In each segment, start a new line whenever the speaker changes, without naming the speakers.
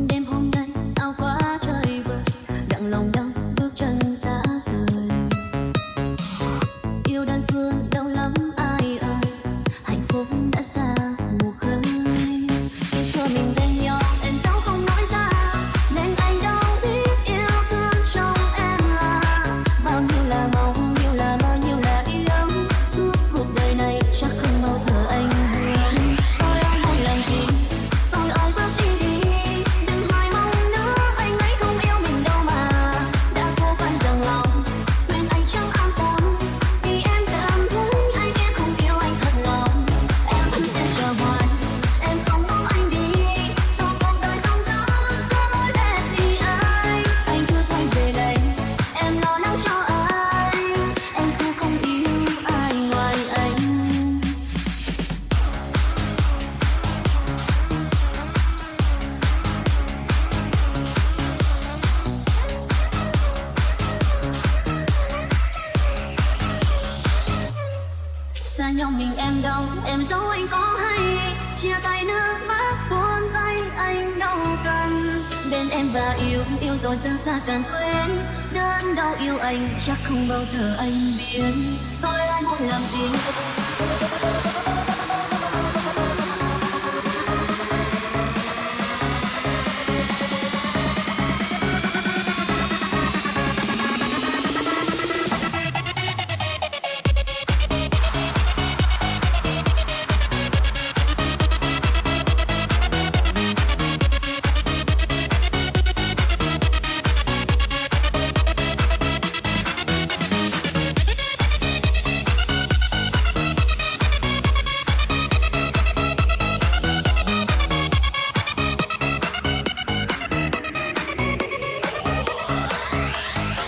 Đêm hôm nay sao quá trời vời, đặng lòng đau bước chân xa rời. Yêu đơn phương đau lắm ai ơi, hạnh phúc đã xa mù khơi. Khi xưa mình bên nhau em giấu không nói ra, nên anh đâu biết yêu thương trong em là bao nhiêu là mong, nhiêu là mơ, nhiêu là yêu. Suốt cuộc đời này chắc không bao giờ anh hứa. Tôi ơi muốn làm gì, tôi ơi bước đi đi, đừng hoài mong nữa, anh ấy không yêu mình đâu mà. Đã vô phải dừng lòng, khuyên anh chẳng an tâm, vì em cảm thấy anh em không yêu anh thật lòng. Em vẫn sẽ chờ hoài, em không mong anh đi, do cuộc đời sóng gió có lối đẹp vì ai. Anh cứ quay về đây, em lo lắng cho anh, em sẽ không yêu ai ngoài anh. Xa nhau mình em đâu, em giấu anh có hay, chia tay nước mắt buồn tay anh đâu cần. Bên em và yêu, yêu rồi giờ xa cần quên, đơn đau yêu anh chắc không bao giờ anh biết. Tôi anh muốn làm gì.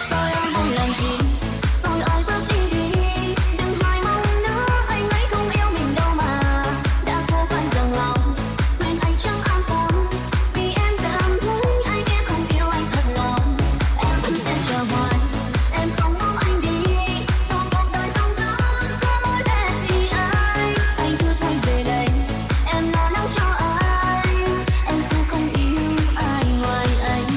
Tôi ơi muốn làm gì, tôi ơi bước đi đi, đừng hoài mong nữa, anh ấy không yêu mình đâu mà. Đã vô phải dừng lòng, khuyên anh chẳng an tâm, vì em cảm thấy anh em không yêu anh thật lòng. Em vẫn sẽ chờ hoài, em không mong anh đi, do cuộc đời sóng gió có lối đẹp vì ai. Anh cứ quay về đây, em lo lắng cho anh, em sẽ không yêu ai ngoài anh.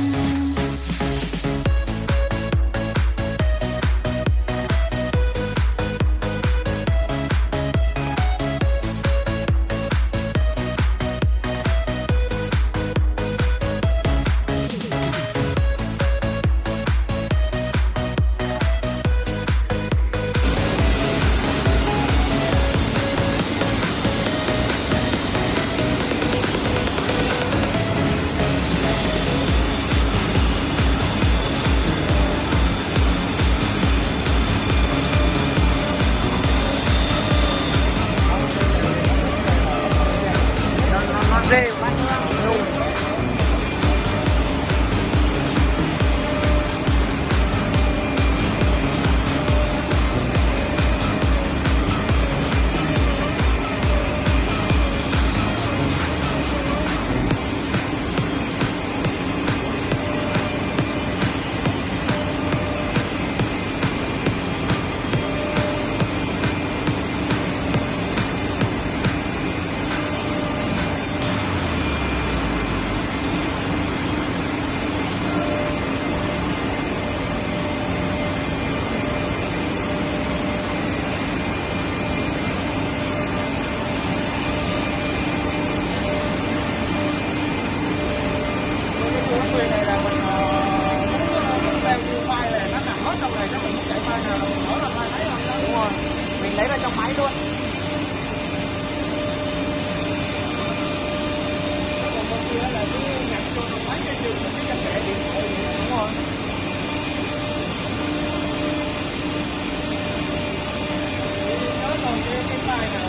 Cái này là mình muốn leo như mai này nó nằm hết trong này, nó mình muốn chạy mai nào mình mở ra mai thấy không? Đúng rồi, mình lấy ra trong máy luôn. Còn bên kia là cái nhặt vô trong máy cái trường cái chân kệ điện thoại. Đúng rồi. Nhớ còn cái tay này